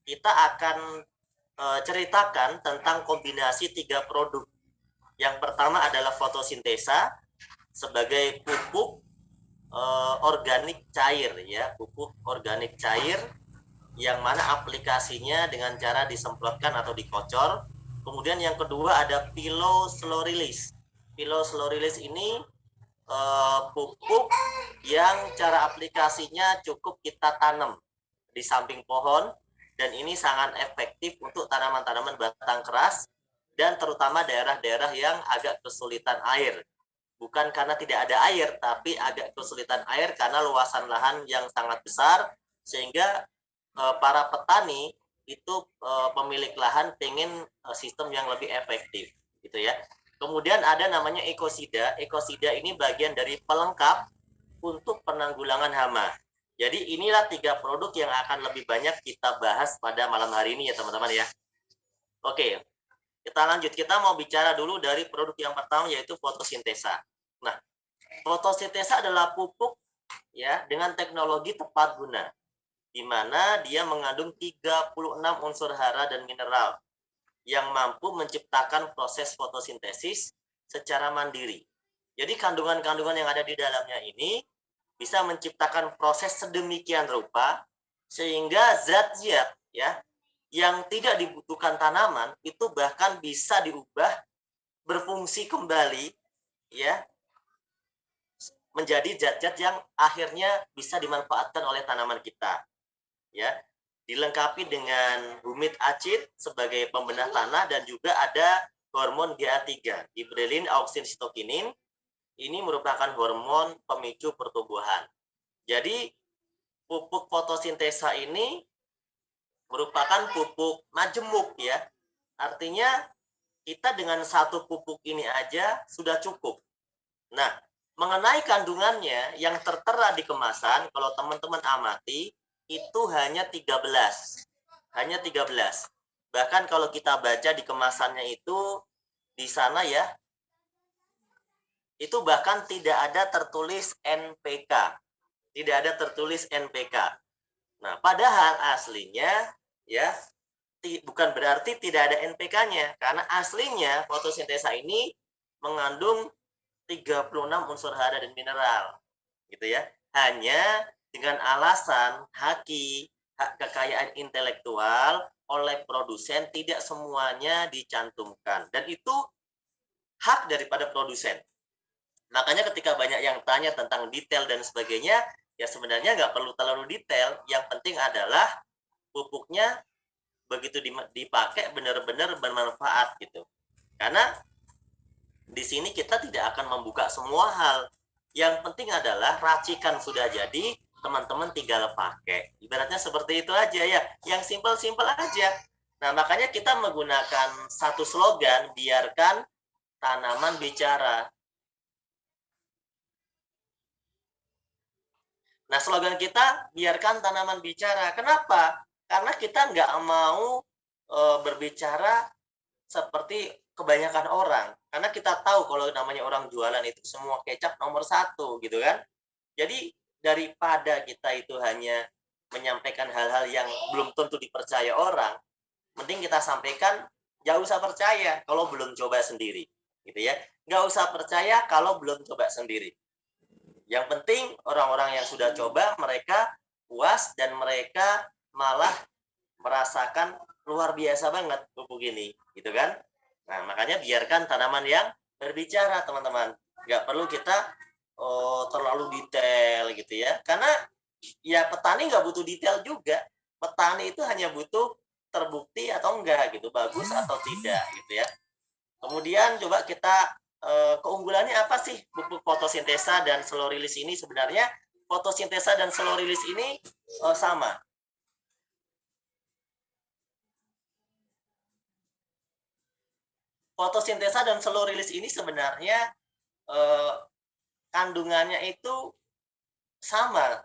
kita akan ceritakan tentang kombinasi 3 produk. Yang pertama adalah fotosintesa sebagai pupuk organik cair ya, pupuk organik cair yang mana aplikasinya dengan cara disemprotkan atau dikocor. Kemudian yang kedua ada Pilo Slow Release. Pilo Slow Release ini pupuk yang cara aplikasinya cukup kita tanam di samping pohon, dan ini sangat efektif untuk tanaman-tanaman batang keras dan terutama daerah-daerah yang agak kesulitan air. Bukan karena tidak ada air, tapi agak kesulitan air karena luasan lahan yang sangat besar, sehingga para petani itu pemilik lahan pengen sistem yang lebih efektif, gitu ya. Kemudian ada namanya ekosida. Ekosida ini bagian dari pelengkap untuk penanggulangan hama. Jadi inilah 3 produk yang akan lebih banyak kita bahas pada malam hari ini ya teman-teman ya. Oke, kita lanjut. Kita mau bicara dulu dari produk yang pertama yaitu fotosintesa. Nah, fotosintesa adalah pupuk ya dengan teknologi tepat guna, di mana dia mengandung 36 unsur hara dan mineral yang mampu menciptakan proses fotosintesis secara mandiri. Jadi kandungan-kandungan yang ada di dalamnya ini bisa menciptakan proses sedemikian rupa sehingga zat-zat ya yang tidak dibutuhkan tanaman itu bahkan bisa diubah berfungsi kembali ya menjadi zat-zat yang akhirnya bisa dimanfaatkan oleh tanaman kita ya, dilengkapi dengan humid acid sebagai pembenah tanah dan juga ada hormon GA3, giberellin auxin-sitokinin. Ini merupakan hormon pemicu pertumbuhan. Jadi pupuk fotosintesa ini merupakan pupuk majemuk ya. Artinya kita dengan satu pupuk ini aja sudah cukup. Nah, mengenai kandungannya yang tertera di kemasan, kalau teman-teman amati, itu hanya 13. Hanya 13. Bahkan kalau kita baca di kemasannya itu, di sana ya, itu bahkan tidak ada tertulis NPK. Tidak ada tertulis NPK. Nah, padahal aslinya ya bukan berarti tidak ada NPK-nya, karena aslinya fotosintesa ini mengandung 36 unsur hara dan mineral. Gitu ya. Hanya dengan alasan hak kekayaan intelektual oleh produsen tidak semuanya dicantumkan, dan itu hak daripada produsen. Makanya ketika banyak yang tanya tentang detail dan sebagainya, ya sebenarnya nggak perlu terlalu detail. Yang penting adalah pupuknya begitu dipakai benar-benar bermanfaat gitu. Karena di sini kita tidak akan membuka semua hal. Yang penting adalah racikan sudah jadi, teman-teman tinggal pakai. Ibaratnya seperti itu aja ya, yang simpel-simpel aja. Nah, makanya kita menggunakan satu slogan, biarkan tanaman bicara. Nah, slogan kita, biarkan tanaman bicara. Kenapa? Karena kita nggak mau berbicara seperti kebanyakan orang. Karena kita tahu kalau namanya orang jualan itu semua kecap nomor 1, gitu kan. Jadi, daripada kita itu hanya menyampaikan hal-hal yang belum tentu dipercaya orang, mending kita sampaikan, nggak usah percaya kalau belum coba sendiri. Gitu ya. Nggak usah percaya kalau belum coba sendiri. Yang penting orang-orang yang sudah coba mereka puas dan mereka malah merasakan luar biasa banget pupuk ini, gitu kan? Nah, makanya biarkan tanaman yang berbicara, teman-teman. Nggak perlu kita terlalu detail gitu ya. Karena ya petani nggak butuh detail juga. Petani itu hanya butuh terbukti atau enggak gitu, bagus atau tidak gitu ya. Kemudian coba kita keunggulannya apa sih pupuk fotosintesa dan slow release ini? Sebenarnya fotosintesa dan slow release ini sama. Fotosintesa dan slow release ini sebenarnya kandungannya itu sama.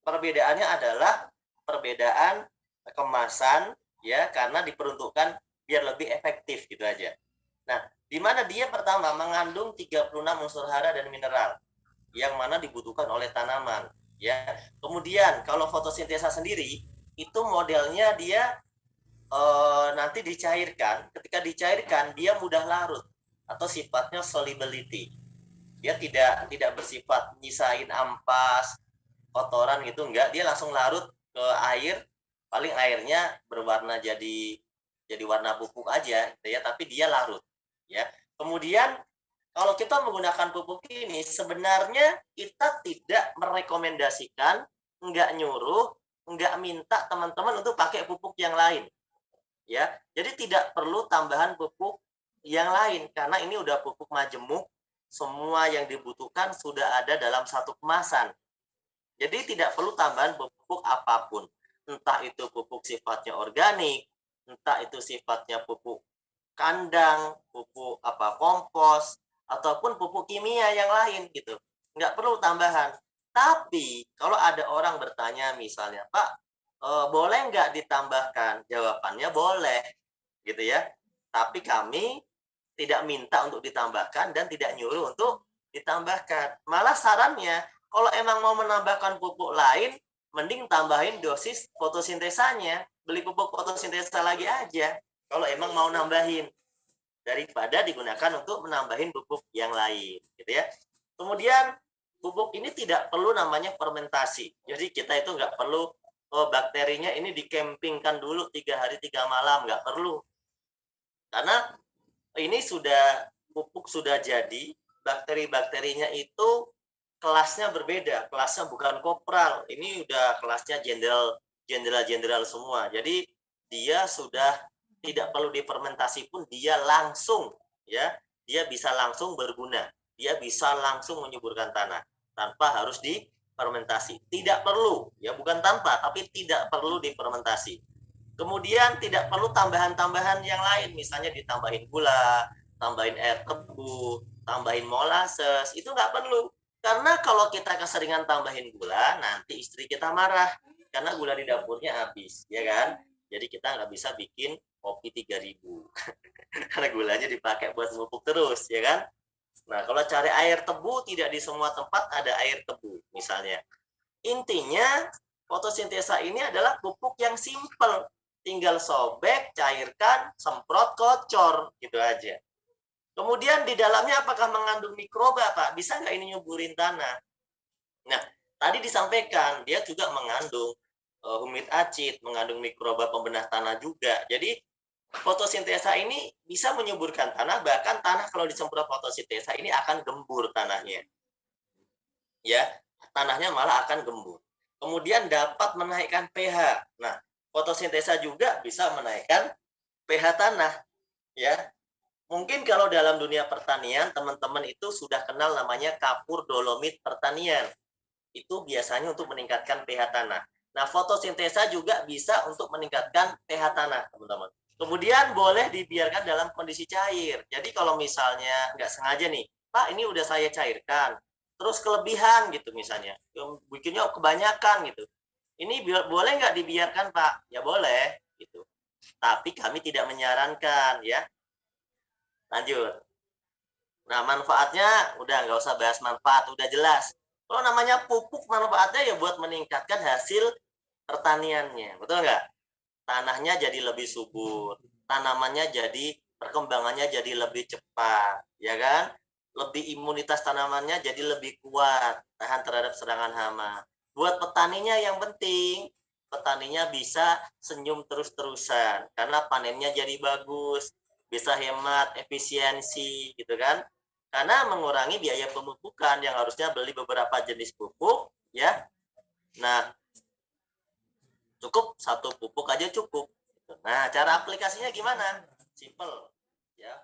Perbedaannya adalah perbedaan kemasan ya, karena diperuntukkan biar lebih efektif gitu aja. Nah, di mana dia pertama mengandung 36 unsur hara dan mineral yang mana dibutuhkan oleh tanaman ya. Kemudian kalau fotosintesa sendiri itu modelnya dia nanti dicairkan. Ketika dicairkan dia mudah larut atau sifatnya solubility. Dia tidak bersifat nyisain ampas, kotoran gitu, enggak. Dia langsung larut ke air, paling airnya berwarna jadi warna pupuk aja gitu ya, tapi dia larut ya. Kemudian kalau kita menggunakan pupuk ini sebenarnya kita tidak merekomendasikan, enggak nyuruh, enggak minta teman-teman untuk pakai pupuk yang lain ya. Jadi tidak perlu tambahan pupuk yang lain karena ini udah pupuk majemuk, semua yang dibutuhkan sudah ada dalam satu kemasan. Jadi tidak perlu tambahan pupuk apapun. Entah itu pupuk sifatnya organik, entah itu sifatnya pupuk kandang, pupuk kompos, ataupun pupuk kimia yang lain gitu. Nggak perlu tambahan. Tapi kalau ada orang bertanya misalnya, Pak, boleh nggak ditambahkan? Jawabannya boleh, gitu ya. Tapi kami tidak minta untuk ditambahkan dan tidak nyuruh untuk ditambahkan. Malah sarannya, kalau emang mau menambahkan pupuk lain, mending tambahin dosis fotosintesanya. Beli pupuk fotosintesa lagi aja kalau emang mau nambahin, daripada digunakan untuk menambahin pupuk yang lain gitu ya. Kemudian pupuk ini tidak perlu namanya fermentasi. Jadi kita itu nggak perlu bakterinya ini dikempingkan dulu 3 hari 3 malam, nggak perlu. Karena ini pupuk sudah jadi, bakteri-bakterinya itu kelasnya berbeda, kelasnya bukan kopral, ini udah kelasnya jenderal semua. Jadi dia sudah tidak perlu difermentasi pun dia langsung ya, dia bisa langsung berguna, dia bisa langsung menyuburkan tanah tanpa harus difermentasi. Tidak perlu ya, bukan tanpa, tapi tidak perlu difermentasi. Kemudian tidak perlu tambahan-tambahan yang lain, misalnya ditambahin gula, tambahin air tebu, tambahin molasses, itu nggak perlu. Karena kalau kita keseringan tambahin gula, nanti istri kita marah karena gula di dapurnya habis, ya kan? Jadi kita nggak bisa bikin kopi 3000 karena gulanya dipakai buat pupuk terus, ya kan? Nah, kalau cari air tebu, tidak di semua tempat ada air tebu, misalnya. Intinya, fotosintesa ini adalah pupuk yang simple. Tinggal sobek, cairkan, semprot, kocor, gitu aja. Kemudian di dalamnya apakah mengandung mikroba, Pak? Bisa nggak ini nyuburin tanah? Nah, tadi disampaikan, dia juga mengandung humid acid, mengandung mikroba pembenah tanah juga. Jadi, fotosintesa ini bisa menyuburkan tanah, bahkan tanah kalau disemprot fotosintesa ini akan gembur tanahnya. Ya, tanahnya malah akan gembur. Kemudian dapat menaikkan pH. Nah, fotosintesa juga bisa menaikkan pH tanah. Ya, mungkin kalau dalam dunia pertanian, teman-teman itu sudah kenal namanya kapur dolomit pertanian. Itu biasanya untuk meningkatkan pH tanah. Nah, fotosintesa juga bisa untuk meningkatkan pH tanah, teman-teman. Kemudian boleh dibiarkan dalam kondisi cair. Jadi kalau misalnya nggak sengaja nih, Pak, ini udah saya cairkan, terus kelebihan gitu misalnya, bikinnya kebanyakan gitu. Ini boleh nggak dibiarkan, Pak? Ya boleh, gitu. Tapi kami tidak menyarankan, ya. Lanjut. Nah, manfaatnya udah nggak usah bahas manfaat, udah jelas. Kalau namanya pupuk, manfaatnya ya buat meningkatkan hasil pertaniannya, betul nggak? Tanahnya jadi lebih subur, tanamannya jadi perkembangannya jadi lebih cepat, ya kan? Lebih imunitas tanamannya jadi lebih kuat, tahan terhadap serangan hama. Buat petaninya yang penting, petaninya bisa senyum terus-terusan karena panennya jadi bagus, bisa hemat efisiensi gitu kan? Karena mengurangi biaya pemupukan yang harusnya beli beberapa jenis pupuk, ya. Nah, cukup satu pupuk aja cukup. Nah, cara aplikasinya gimana? Simple, ya.